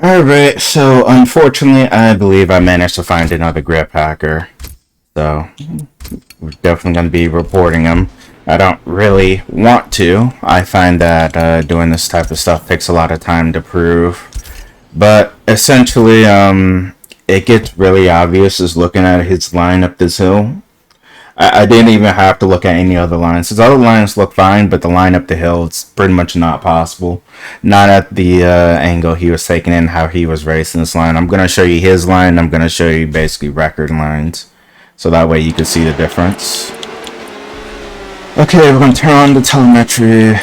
Alright, so unfortunately, I believe I managed to find another grip hacker. So, we're definitely going to be reporting him. I don't really want to. I find that doing this type of stuff takes a lot of time to prove. But essentially, it gets really obvious just looking at his line up this hill. I didn't even have to look at any other lines. His other lines look fine, but the line up the hill, it's pretty much not possible. Not at the angle he was taking in, how he was racing this line. I'm going to show you his line. I'm going to show you basically record lines. So that way you can see the difference. Okay, we're going to turn on the telemetry.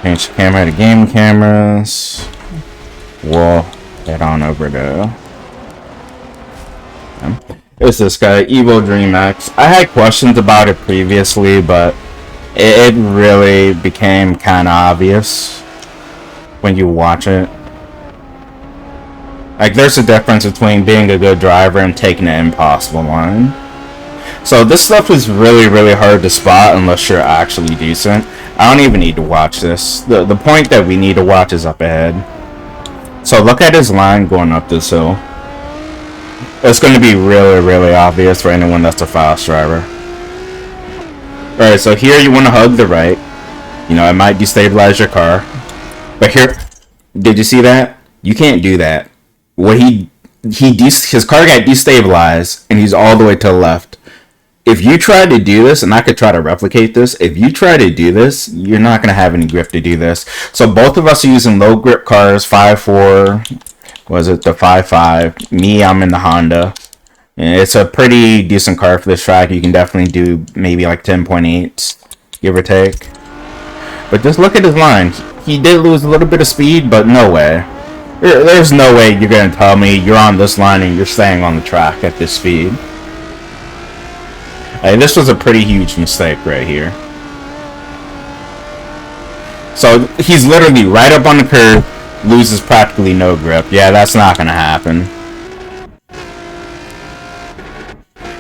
Change the camera to game cameras. We'll head on over to... It's this guy, Evo Dream X. I had questions about it previously, but it really became kind of obvious when you watch it. Like, there's a difference between being a good driver and taking an impossible line. So this stuff is really hard to spot unless you're actually decent. I don't even need to watch this. The point that we need to watch is up ahead. So look at his line going up this hill. It's going to be really obvious for anyone that's a fast driver. Alright, so here you want to hug the right. You know, it might destabilize your car. But here, did you see that? You can't do that. What his car got destabilized, and he's all the way to the left. If you try to do this, and I could try to replicate this, if you try to do this, you're not going to have any grip to do this. So both of us are using low grip cars, 5.4... was it the 5.5? Me, I'm in the Honda. It's a pretty decent car for this track. You can definitely do maybe like 10.8, give or take. But just look at his line. He did lose a little bit of speed, but no way. There's no way you're going to tell me you're on this line and you're staying on the track at this speed. This was a pretty huge mistake right here. So he's literally right up on the curve. Loses practically no grip. Yeah, that's not gonna happen.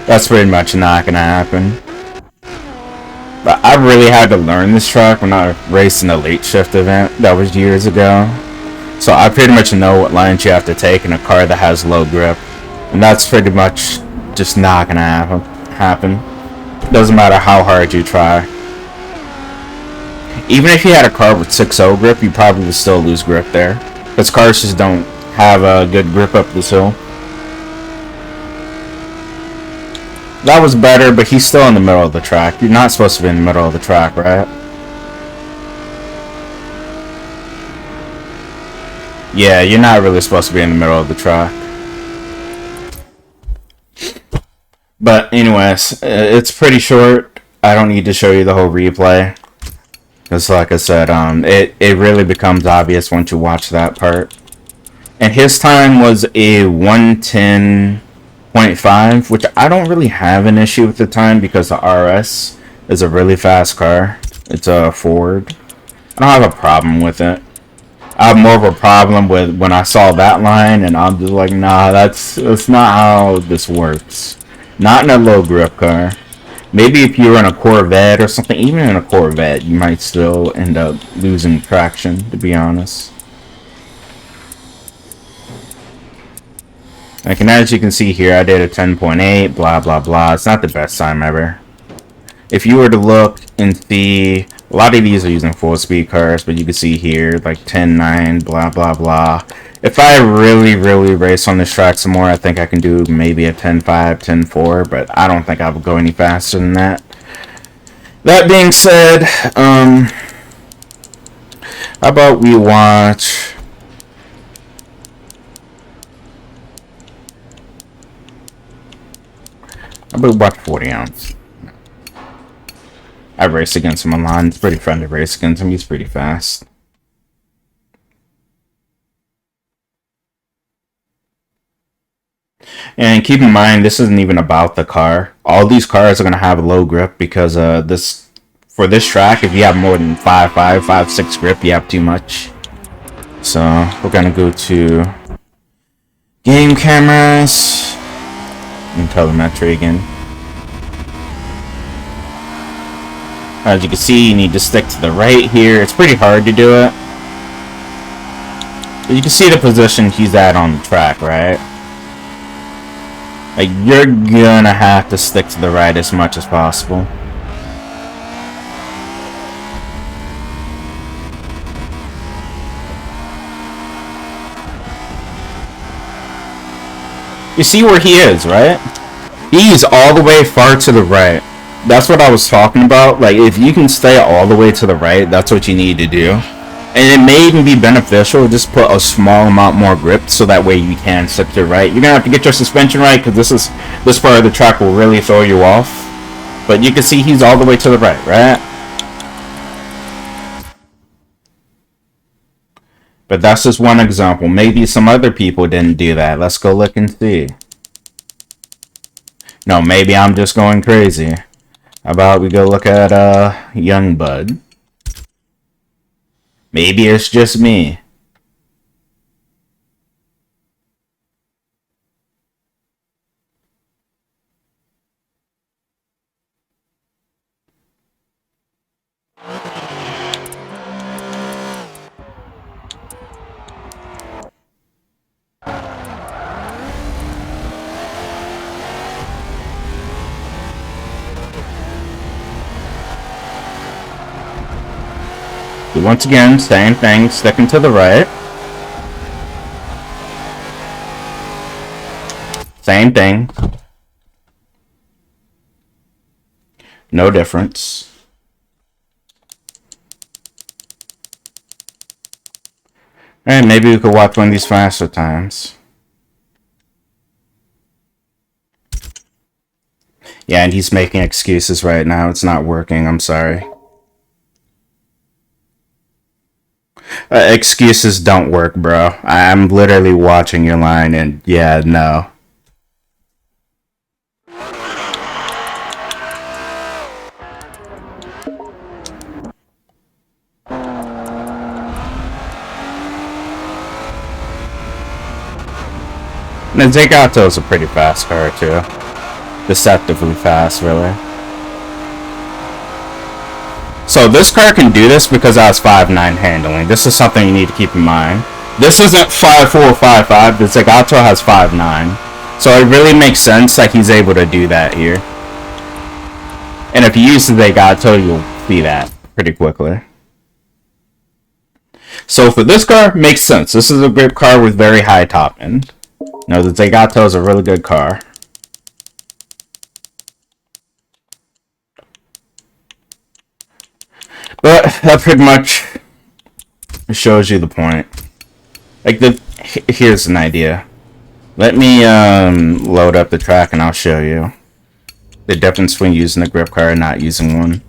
That's pretty much not gonna happen. But I really had to learn this track when I raced in a late shift event that was years ago. So I pretty much know what lines you have to take in a car that has low grip. And that's pretty much just not gonna happen. Doesn't matter how hard you try. Even if you had a car with 6.0 grip, you probably would still lose grip there. Because cars just don't have a good grip up this hill. That was better, but he's still in the middle of the track. You're not supposed to be in the middle of the track, right? Yeah, you're not really supposed to be in the middle of the track. But anyways, it's pretty short. I don't need to show you the whole replay. Because like I said, it really becomes obvious once you watch that part. And his time was a 1:10.5, which I don't really have an issue with the time because the RS is a really fast car. It's a Ford. I don't have a problem with it. I have more of a problem with when I saw that line and I'm just like, nah, that's not how this works. Not in a low grip car. Maybe if you were in a Corvette or something, even in a Corvette, you might still end up losing traction, to be honest. Like, and as you can see here, I did a 10.8, blah, blah, blah. It's not the best time ever. If you were to look and see, a lot of these are using full speed cars, but you can see here, like 10.9, blah, blah, blah. If I really race on this track some more, I think I can do maybe a 10.5, 10.4, but I don't think I would go any faster than that. That being said, how about we watch... How about we watch 40 ounce? I raced against him online. It's pretty fun to race against him. He's pretty fast. And keep in mind, this isn't even about the car. All these cars are going to have low grip because for this track, if you have more than 5.5, 5.6 grip, you have too much. So we're going to go to game cameras and telemetry again. As you can see, you need to stick to the right here. It's pretty hard to do it. You can see the position he's at on the track, right? Like, you're gonna have to stick to the right as much as possible. You see where he is, right? He's all the way far to the right. That's what I was talking about. Like, if you can stay all the way to the right, that's what you need to do. And it may even be beneficial to just put a small amount more grip so that way you can stick to the right. You're gonna have to get your suspension right because this part of the track will really throw you off. But you can see he's all the way to the right, right? But that's just one example. Maybe some other people didn't do that. Let's go look and see. No, maybe I'm just going crazy. How about we go look at Young Bud? Maybe it's just me. Once again, same thing, sticking to the right. Same thing. No difference. Alright, maybe we could watch one of these faster times. Yeah, and he's making excuses right now. It's not working, I'm sorry. Excuses don't work, bro. I'm literally watching your line and yeah, no. And the Zagato is a pretty fast car too. Deceptively fast, really. So this car can do this because I was 5'9" handling. This is something you need to keep in mind. This isn't 5'4", 5'5". The Zagato has 5'9". So it really makes sense that he's able to do that here. And if you use the Zagato, you'll see that pretty quickly. So for this car, makes sense. This is a grip car with very high top end. No, the Zagato is a really good car. But that pretty much shows you the point. Like, here's an idea. Let me load up the track and I'll show you the difference between using a grip car and not using one.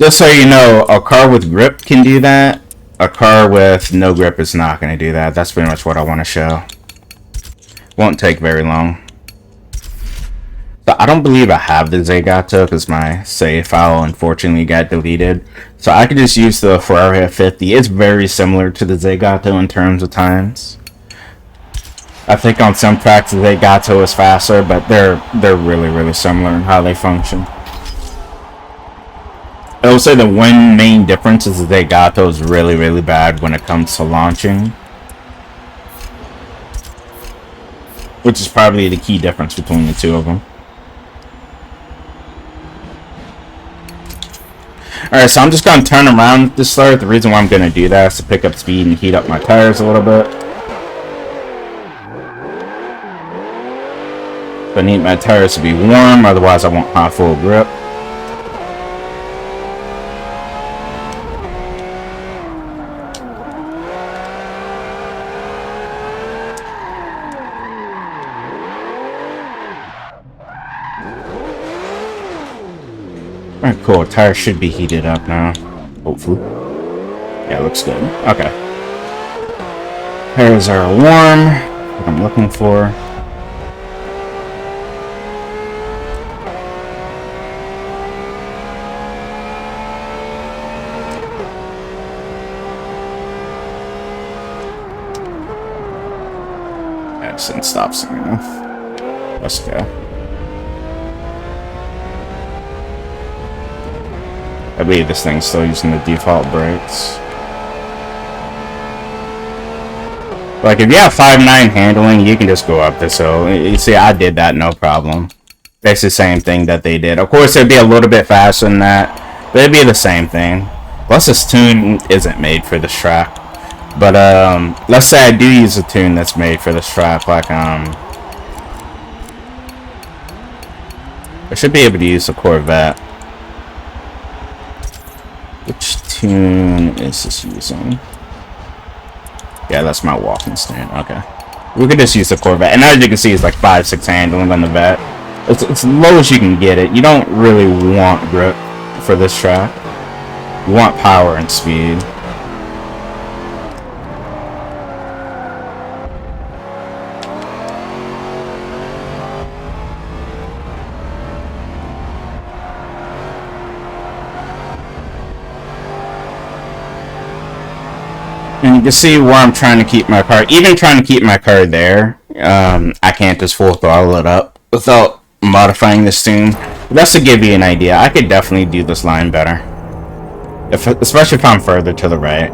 Just so you know, a car with grip can do that. A car with no grip is not going to do that. That's pretty much what I want to show. Won't take very long. So I don't believe I have the Zagato because my save file unfortunately got deleted. So I could just use the Ferrari F50. It's very similar to the Zagato in terms of times. I think on some tracks the Zagato is faster, but they're really similar in how they function. I will say the one main difference is the Zagato is really bad when it comes to launching. Which is probably the key difference between the two of them. Alright, so I'm just going to turn around this start. The reason why I'm going to do that is to pick up speed and heat up my tires a little bit. I need my tires to be warm, otherwise I won't have full grip. Alright, cool. Tires should be heated up now. Hopefully. Yeah, looks good. Okay. Tires are warm. What I'm looking for. Yeah, just didn't stop soon enough. Let's go. I believe this thing's still using the default brakes. Like, if you have 5'9" handling, you can just go up this hill. You see, I did that, no problem. That's the same thing that they did. Of course, it'd be a little bit faster than that, but it'd be the same thing. Plus, this tune isn't made for this track. But, let's say I do use a tune that's made for this track, like, I should be able to use a Corvette. Which tune is this using? Yeah, that's my walking stand. Okay. We could just use the Corvette. And as you can see, it's like 5'6" handling on the Vet. It's low as you can get it. You don't really want grip for this track. You want power and speed. And you can see where I'm trying to keep my car. Even trying to keep my car there, I can't just full throttle it up without modifying this tune. But that's to give you an idea. I could definitely do this line better, especially if I'm further to the right.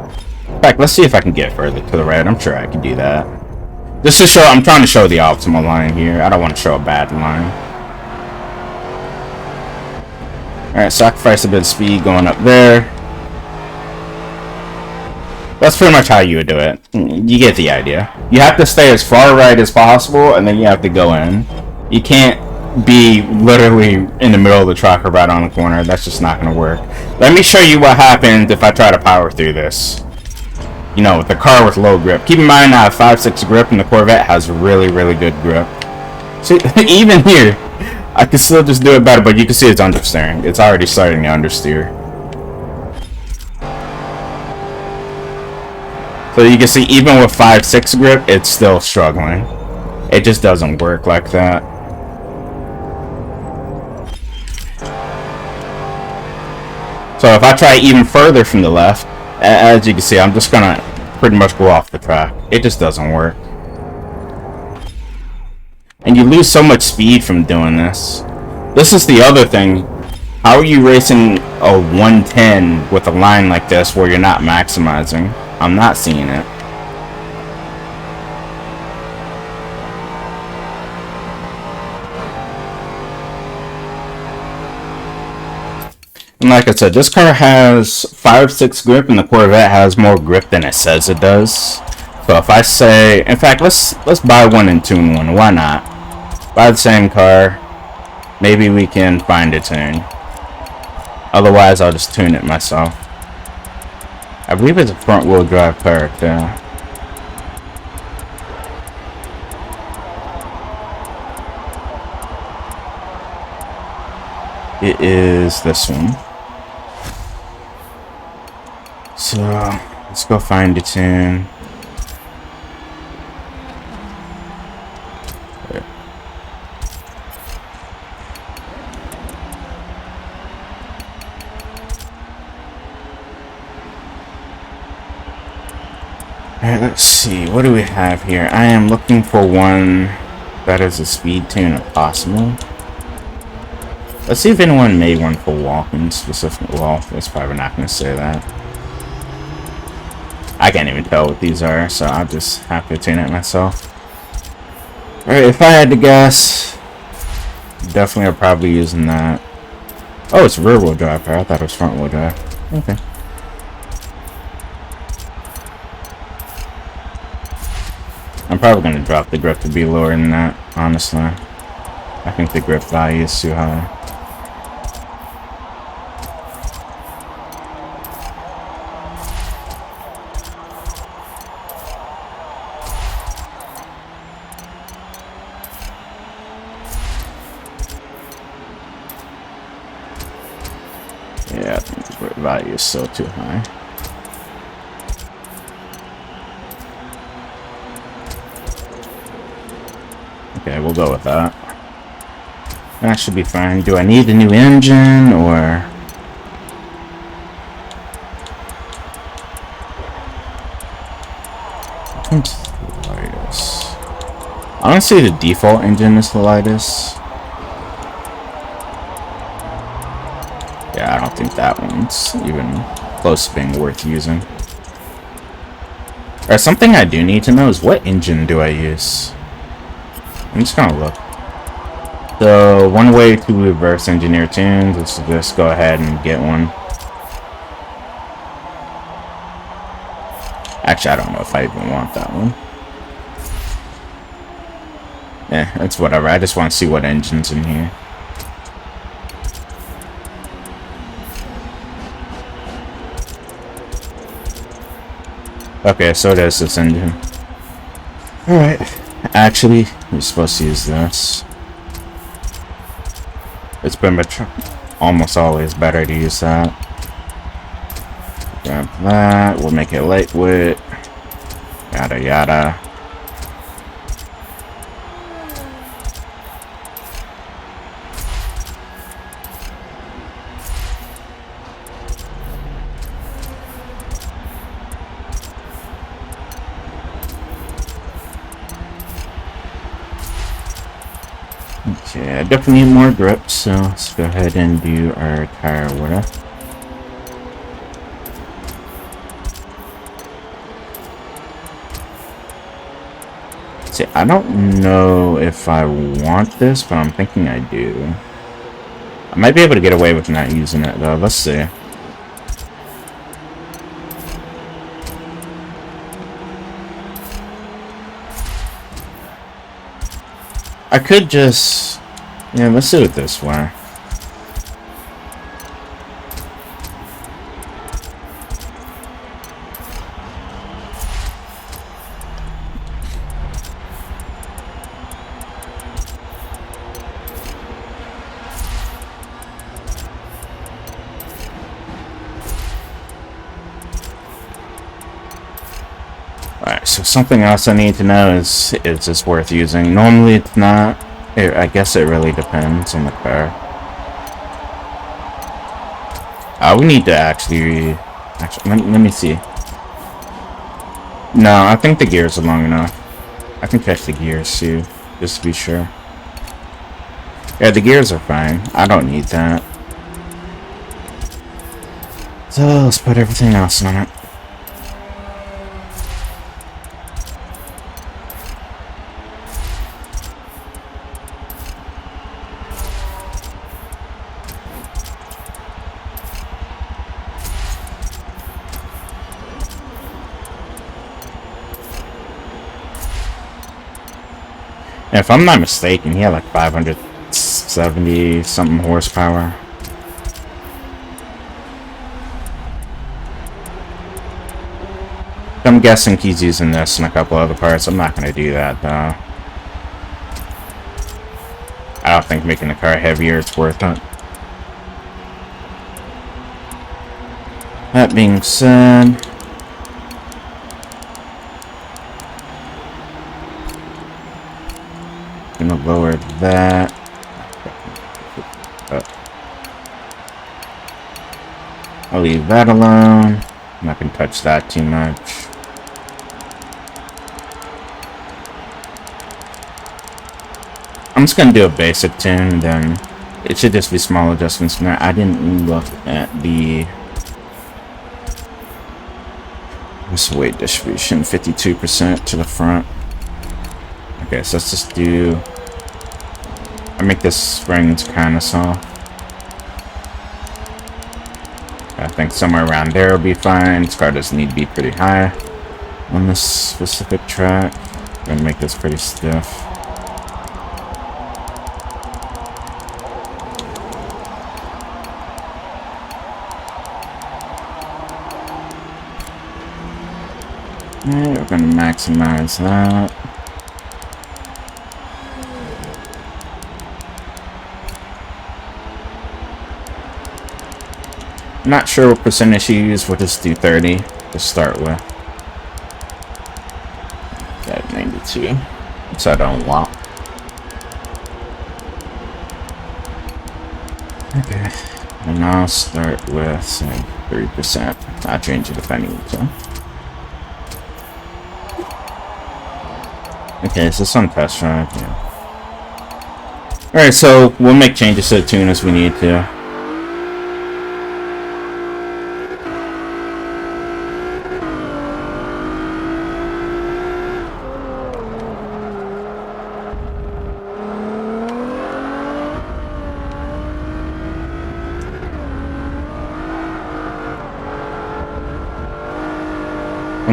In fact, let's see if I can get further to the right. I'm sure I can do that. Just to show, I'm trying to show the optimal line here. I don't want to show a bad line. Alright, sacrifice a bit of speed going up there. That's pretty much how you would do it. You get the idea. You have to stay as far right as possible, and then you have to go in. You can't be literally in the middle of the track or right on the corner. That's just not going to work. Let me show you what happens if I try to power through this. You know, with the car with low grip. Keep in mind I have 5'6" grip, and the Corvette has really, really good grip. See, even here, I can still just do it better, but you can see it's understeering. It's already starting to understeer. So you can see, even with 5'6" grip, it's still struggling. It just doesn't work like that. So if I try even further from the left, as you can see, I'm just gonna pretty much go off the track. It just doesn't work. And you lose so much speed from doing this. This is the other thing. How are you racing a 110 with a line like this where you're not maximizing? I'm not seeing it. And like I said, this car has 5'6" grip, and the Corvette has more grip than it says it does. So if I say, in fact, let's buy one and tune one. Why not? Buy the same car. Maybe we can find a tune. Otherwise, I'll just tune it myself. I believe it's a front-wheel drive car, too. It is this one. So, let's go find a tune. Alright, let's see. What do we have here? I am looking for one that is a speed tune if possible. Let's see if anyone made one for walking specifically. Well, that's probably not going to say that. I can't even tell what these are, so I'll just have to tune it myself. Alright, if I had to guess, definitely I'm probably using that. Oh, it's rear wheel drive. I thought it was front wheel drive. Okay. I'm probably going to drop the grip to be lower than that, honestly. I think the grip value is too high. Yeah, I think the grip value is still too high. Okay, we'll go with that. That should be fine. Do I need a new engine, or... Which one's the lightest? Honestly, the default engine is the lightest. Yeah, I don't think that one's even close to being worth using. Or something I do need to know is what engine do I use? I'm just gonna look. So one way to reverse engineer tunes is to just go ahead and get one. Actually, I don't know if I even want that one. Yeah, it's whatever. I just want to see what engine's in here. Okay, so there's this engine. Alright. Actually, you're supposed to use this. It's been almost always better to use that. Grab that. We'll make it lightweight. Yada yada. Okay, I definitely need more grip, so let's go ahead and do our tire width. See, I don't know if I want this, but I'm thinking I do. I might be able to get away with not using it, though. Let's see. I could just... Yeah, let's do it this way. Alright, so something else I need to know is this worth using? Normally it's not. I guess it really depends on the car. We need to actually let me see. No, I think the gears are long enough. I can catch the gears too, just to be sure. Yeah, the gears are fine. I don't need that. So let's put everything else on it. If I'm not mistaken, he had like 570 something horsepower. I'm guessing he's using this and a couple other parts. I'm not going to do that though. I don't think making the car heavier is worth it. That being said, gonna lower that. I'll leave that alone. I'm not gonna touch that too much. I'm just gonna do a basic tune, then it should just be small adjustments from there. I didn't look at the weight distribution, 52% to the front. Okay, so let's just do... I make this springs kind of soft. I think somewhere around there will be fine. This car doesn't need to be pretty high on this specific track. I'm gonna make this pretty stiff. Alright, we're gonna maximize that. Not sure what percentage you use. We'll just do 30 to start with. Got 92, so I don't want. Okay, and I'll start with say 3%. I'll change it if I need to. Okay, so some test drive. Yeah. All right, so we'll make changes to the tune as we need to.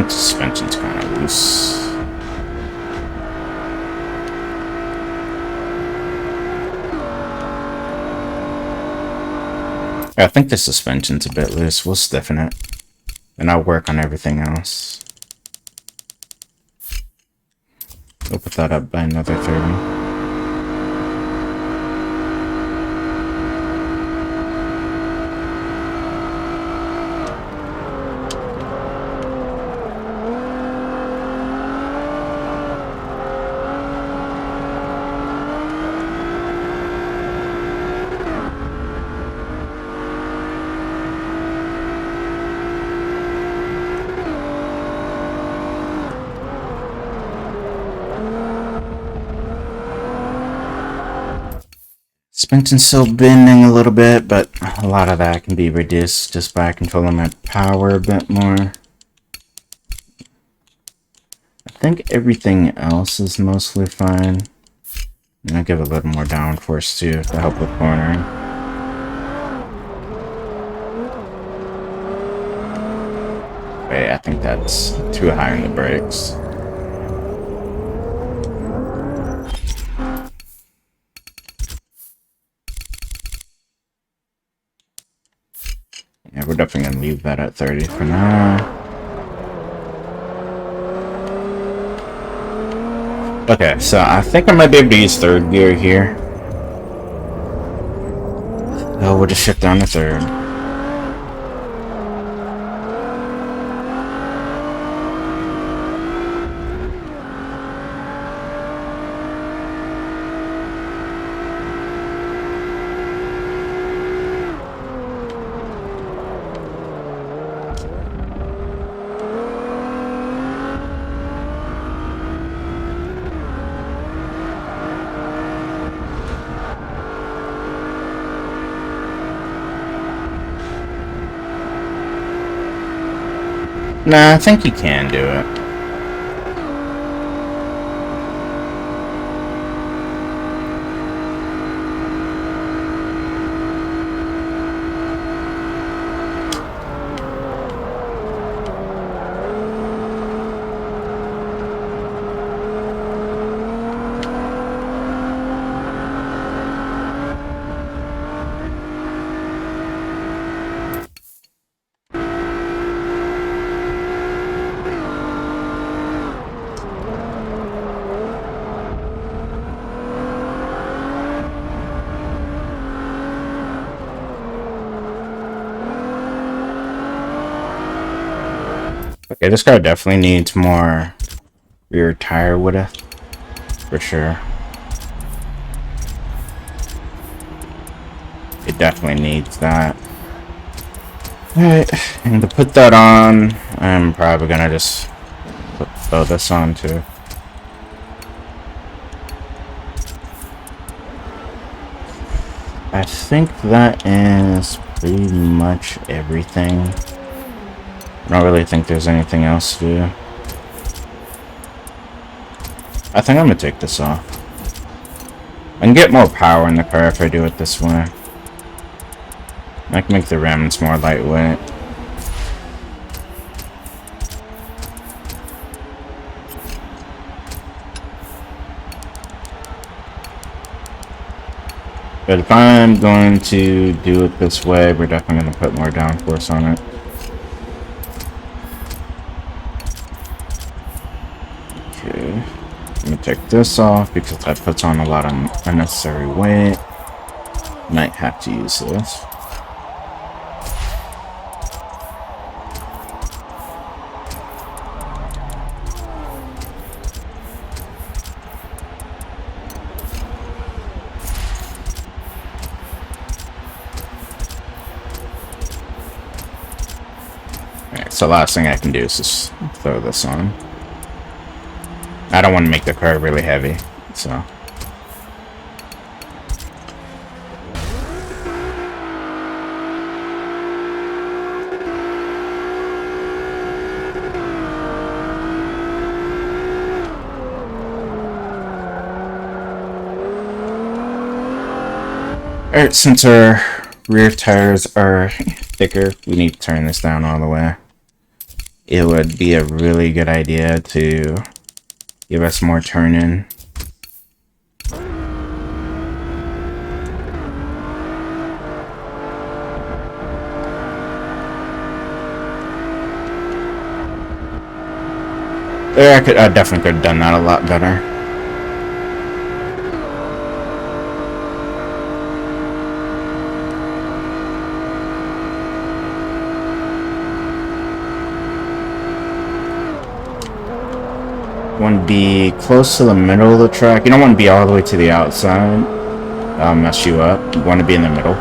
think suspension's kind of loose. I think the suspension's a bit loose. We'll stiffen it. And I'll work on everything else. We'll put that up by another 30. Suspension's still bending a little bit, but a lot of that can be reduced just by controlling my power a bit more. I think everything else is mostly fine. And I'll give it a little more downforce too to help with cornering. Wait, I think that's too high on the brakes. Yeah, we're definitely gonna leave that at 30 for now. Okay, so I think I might be able to use third gear here. Oh, we'll just shift down to third. Nah, I think you can do it. Okay, this car definitely needs more rear tire width, for sure. It definitely needs that. Alright, and to put that on, I'm probably gonna just throw this on too. I think that is pretty much everything. I don't really think there's anything else to do. I think I'm gonna take this off. I can get more power in the car if I do it this way. I can make the rims more lightweight. But if I'm going to do it this way, we're definitely going to put more downforce on it. Okay. Let me take this off because that puts on a lot of unnecessary weight. Might have to use this. So the last thing I can do is just throw this on. I don't want to make the car really heavy, so. Alright, since our rear tires are thicker, we need to turn this down all the way. it would be a really good idea to give us more turn-in. Yeah, I definitely could have done that a lot better. Want to be close to the middle of the track. You don't want to be all the way to the outside. That'll mess you up. You want to be in the middle.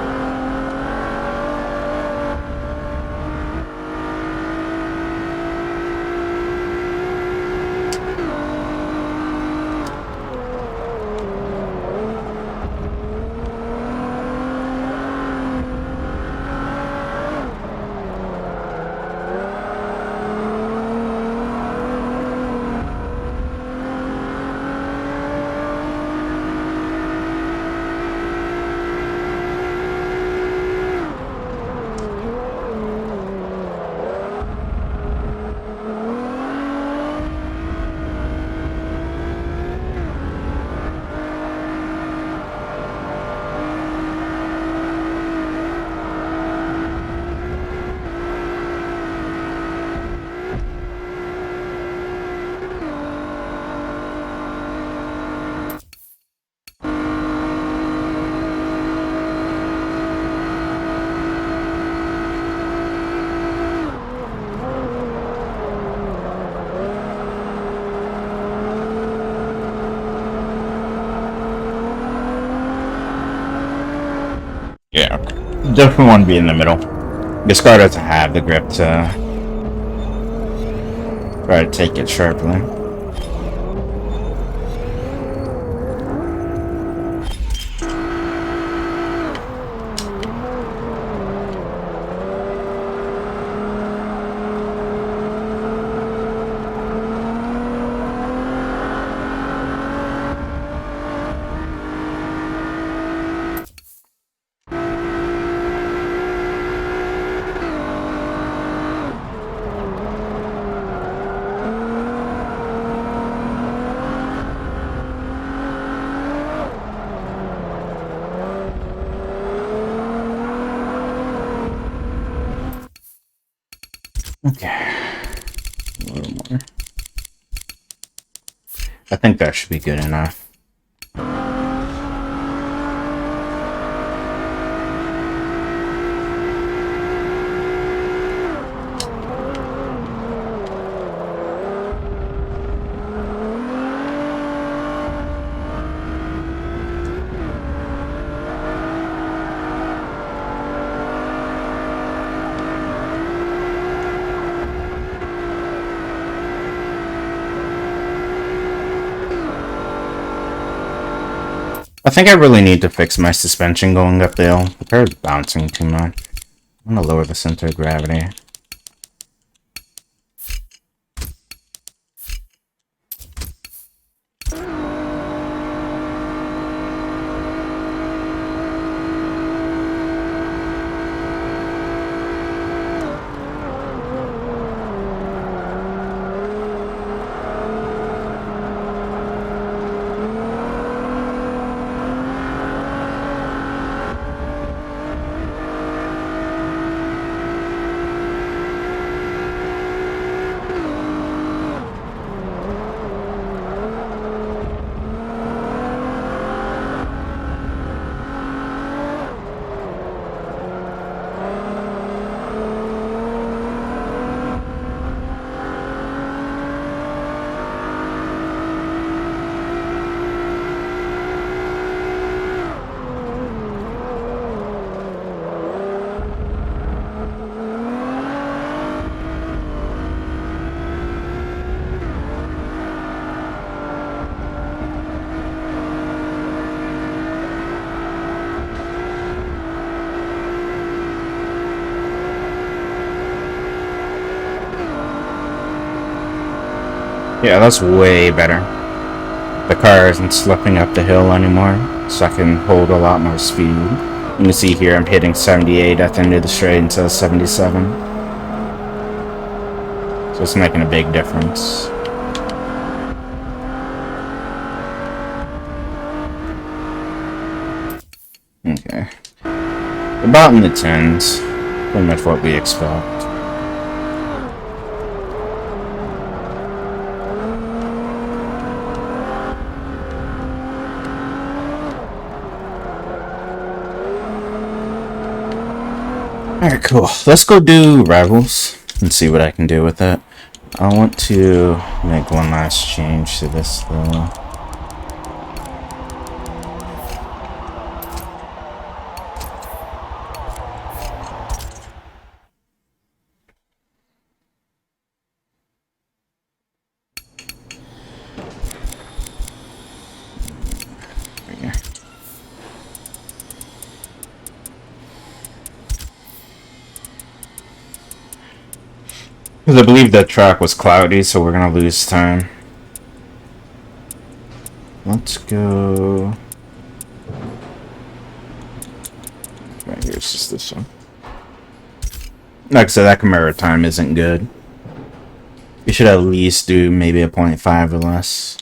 Yeah, definitely want to be in the middle. This car doesn't have the grip to try to take it sharply. Okay, a little more. I think that should be good enough. I think I really need to fix my suspension going up the hill. The car is bouncing too much. I'm gonna lower the center of gravity. Yeah, that's way better. The car isn't slipping up the hill anymore, so I can hold a lot more speed. You can see here I'm hitting 78 at the end of the straight instead of 77. So So it's making a big difference. Okay. About in the 10s. Pretty much what we expect. Alright, cool. Let's go do Rivals and see what I can do with it. I want to make one last change to this though. Because I believe that track was cloudy, so we're gonna lose time. Let's go. Right here's just this one. Like I said, that camera time isn't good. You should at least do maybe a 0.5 or less.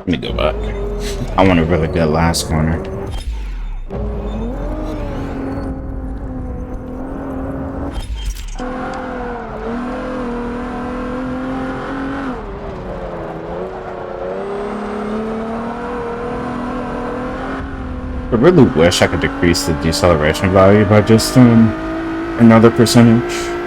Let me go back. I want a really good last corner. I really wish I could decrease the deceleration value by just another percentage.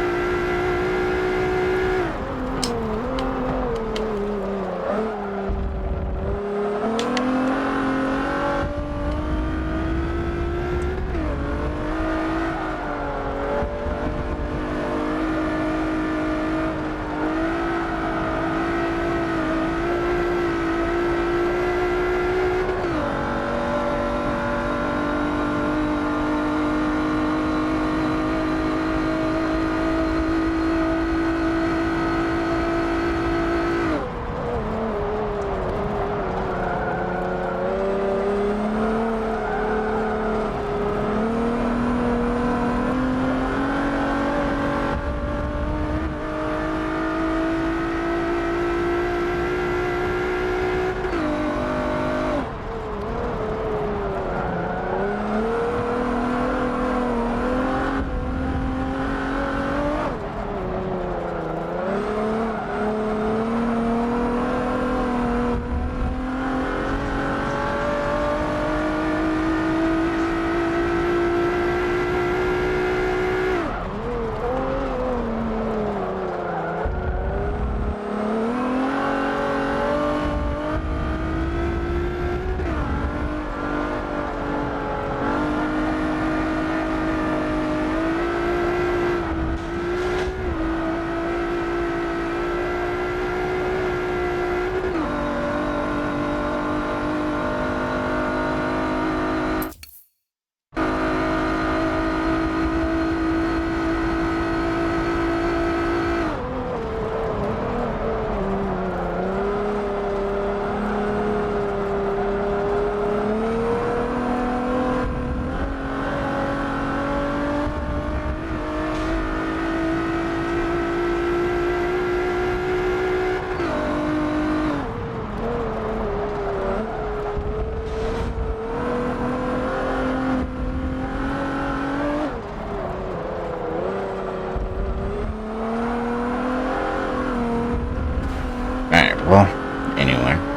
well, anyway.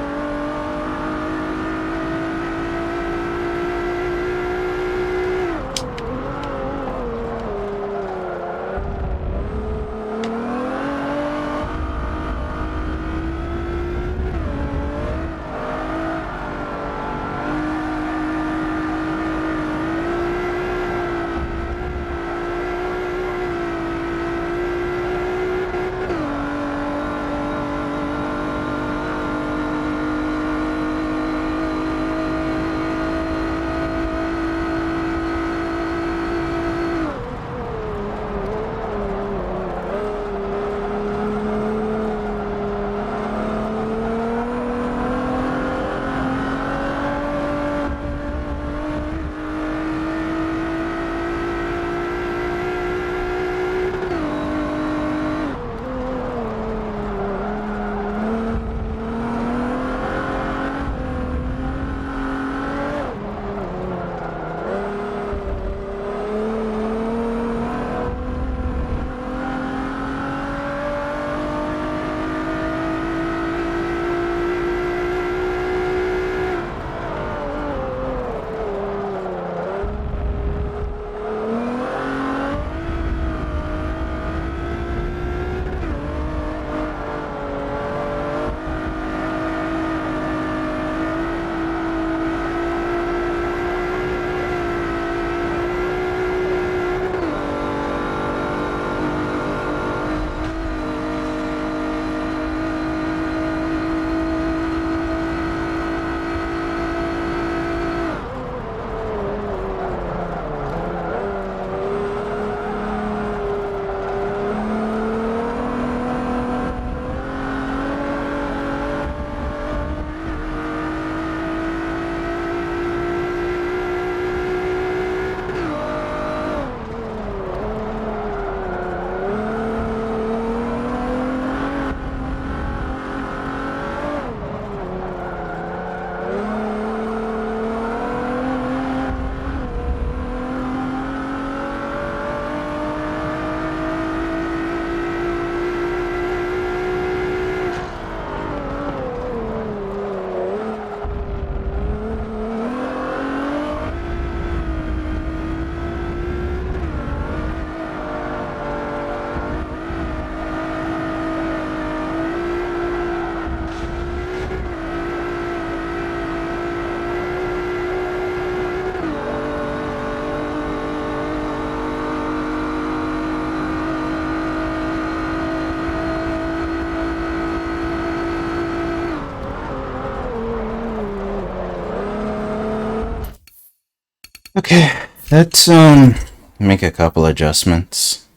Okay, let's make a couple adjustments.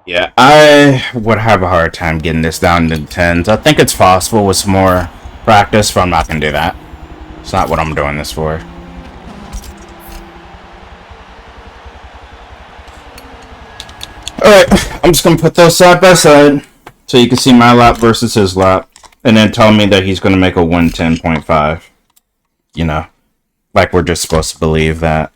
Yeah, I would have a hard time getting this down to 10s. I think it's possible with some more practice, but I'm not going to do that. It's not what I'm doing this for. Alright, I'm just going to put those side by side so you can see my lap versus his lap. And then tell me that he's going to make a 110.5. You know, like we're just supposed to believe that.